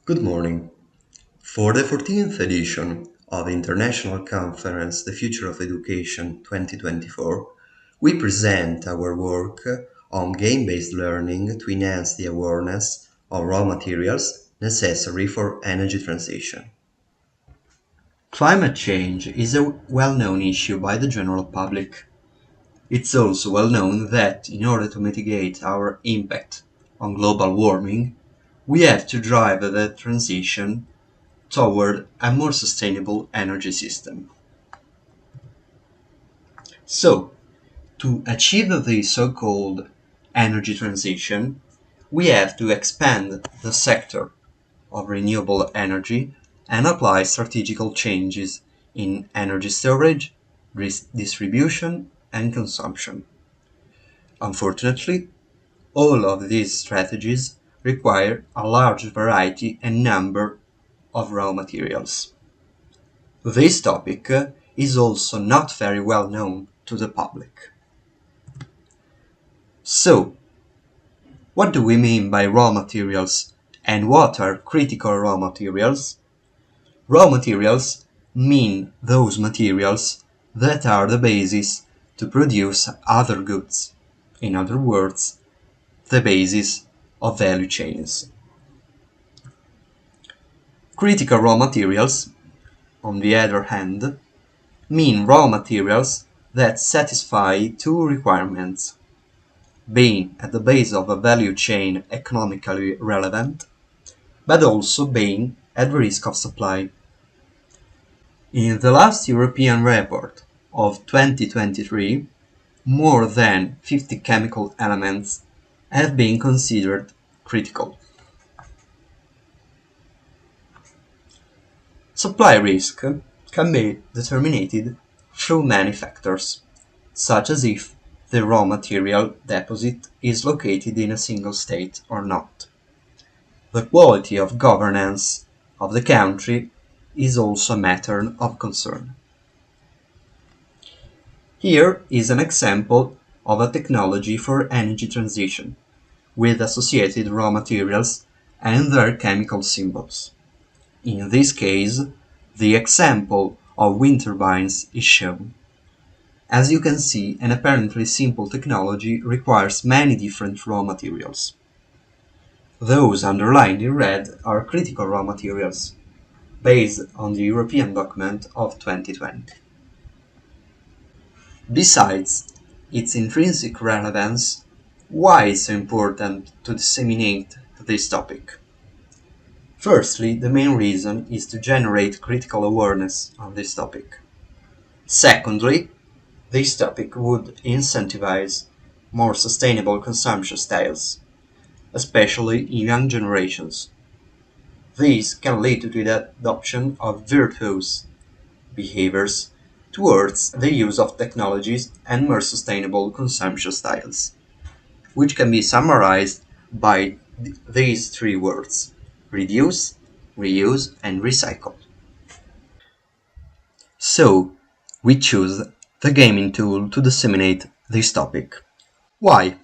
Good morning. For the 14th edition of International Conference The Future of Education 2024, we present our work on game-based learning to enhance the awareness of raw materials necessary for energy transition. Climate change is a well-known issue by the general public. It's also well known that in order to mitigate our impact on global warming, we have to drive the transition toward a more sustainable energy system. So, to achieve the so-called energy transition, we have to expand the sector of renewable energy and apply strategical changes in energy storage, distribution, and consumption. Unfortunately, all of these strategies require a large variety and number of raw materials. This topic is also not very well known to the public. So, what do we mean by raw materials and what are critical raw materials? Raw materials mean those materials that are the basis to produce other goods. In other words, the basis of value chains. Critical raw materials, on the other hand, mean raw materials that satisfy two requirements: being at the base of a value chain economically relevant, but also being at risk of supply. In the last European report of 2023, more than 50 chemical elements have been considered critical. Supply risk can be determined through many factors, such as if the raw material deposit is located in a single state or not. The quality of governance of the country is also a matter of concern. Here is an example of a technology for energy transition, with associated raw materials and their chemical symbols. In this case, the example of wind turbines is shown. As you can see, an apparently simple technology requires many different raw materials. Those underlined in red are critical raw materials, based on the European document of 2020. Besides its intrinsic relevance, why is it so important to disseminate this topic? Firstly, the main reason is to generate critical awareness on this topic. Secondly, this topic would incentivize more sustainable consumption styles, especially in young generations. This can lead to the adoption of virtuous behaviors towards the use of technologies and more sustainable consumption styles, which can be summarized by these three words: reduce, reuse, and recycle. So, we choose the gaming tool to disseminate this topic. Why?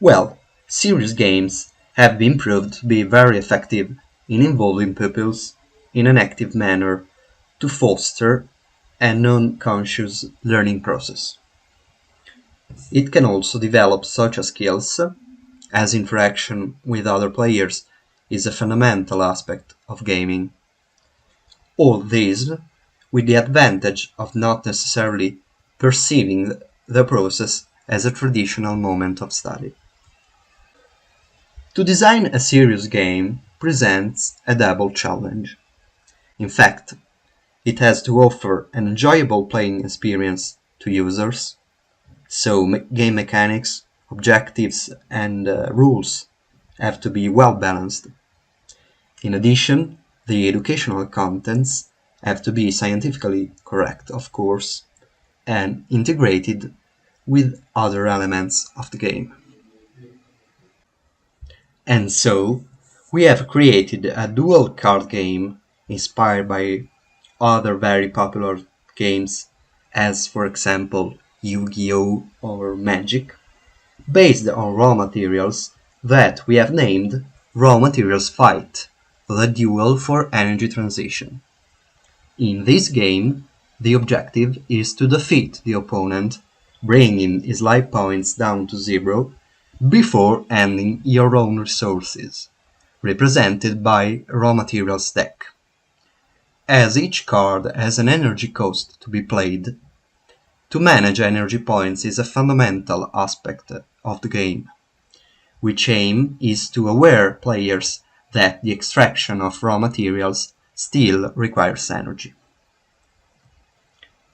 Well, serious games have been proved to be very effective in involving pupils in an active manner to foster a non-conscious learning process. It can also develop social skills, as interaction with other players is a fundamental aspect of gaming. All this with the advantage of not necessarily perceiving the process as a traditional moment of study. To design a serious game presents a double challenge. In fact, it has to offer an enjoyable playing experience to users, so game mechanics, objectives, and rules have to be well balanced. In addition, the educational contents have to be scientifically correct, of course, and integrated with other elements of the game. And so, we have created a dual card game inspired by other very popular games, as for example Yu-Gi-Oh! Or Magic, based on raw materials that we have named Raw Materials Fight, the duel for energy transition. In this game, the objective is to defeat the opponent, bringing his life points down to 0 before ending your own resources, represented by raw materials deck. As each card has an energy cost to be played, to manage energy points is a fundamental aspect of the game, which aim is to aware players that the extraction of raw materials still requires energy.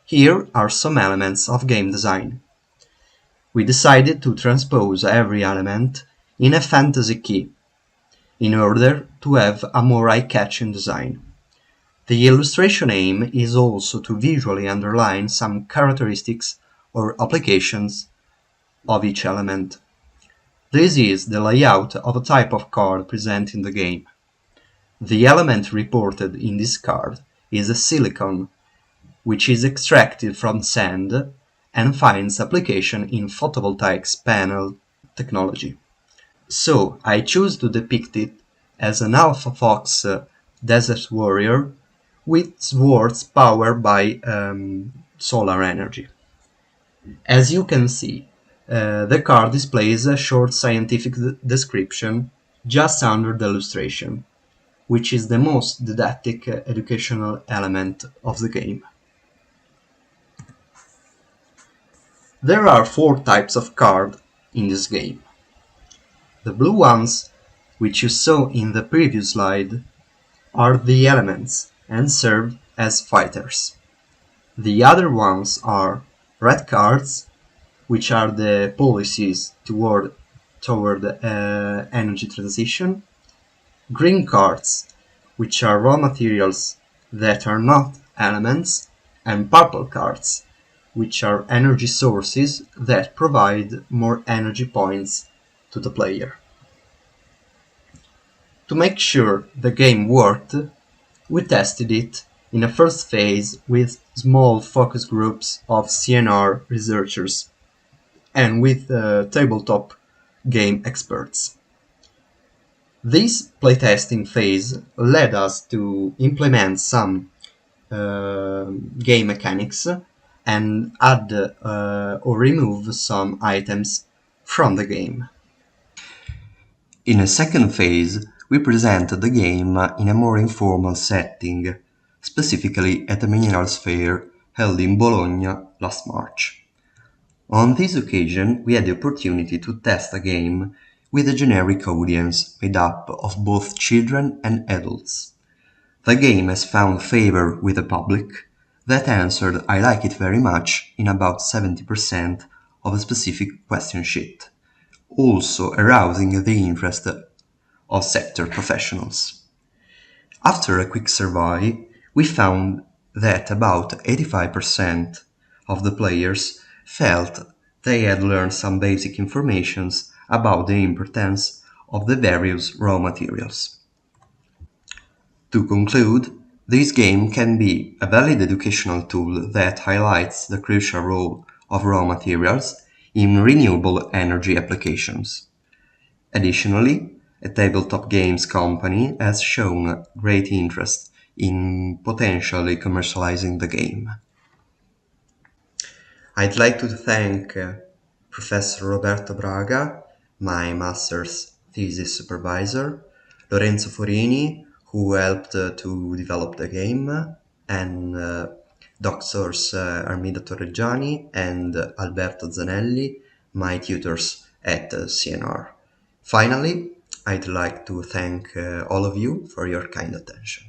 Here are some elements of game design. We decided to transpose every element in a fantasy key in order to have a more eye-catching design. The illustration aim is also to visually underline some characteristics or applications of each element. This is the layout of a type of card present in the game. The element reported in this card is a silicon, which is extracted from sand and finds application in photovoltaics panel technology. So I choose to depict it as an Alpha Fox desert warrior with swords powered by solar energy. As you can see, the card displays a short scientific description just under the illustration, which is the most didactic educational element of the game. There are 4 types of card in this game. The blue ones, which you saw in the previous slide, are the elements and serve as fighters. The other ones are red cards, which are the policies toward energy transition, green cards, which are raw materials that are not elements, and purple cards, which are energy sources that provide more energy points to the player. To make sure the game worked, we tested it in a first phase with small focus groups of CNR researchers and with tabletop game experts. This playtesting phase led us to implement some game mechanics and add or remove some items from the game. In a second phase, we presented the game in a more informal setting, specifically at a minerals fair held in Bologna last March. On this occasion, we had the opportunity to test the game with a generic audience made up of both children and adults. The game has found favor with the public that answered "I like it very much" in about 70% of a specific question sheet, also arousing the interest of sector professionals. After a quick survey, we found that about 85% of the players felt they had learned some basic information about the importance of the various raw materials. To conclude, this game can be a valid educational tool that highlights the crucial role of raw materials in renewable energy applications. Additionally, a tabletop games company has shown great interest in potentially commercializing the game. I'd like to thank Professor Roberto Braga, my master's thesis supervisor, Lorenzo Forini, who helped to develop the game, and Doctors Armida Torreggiani and Alberto Zanelli, my tutors at CNR. Finally, I'd like to thank all of you for your kind attention.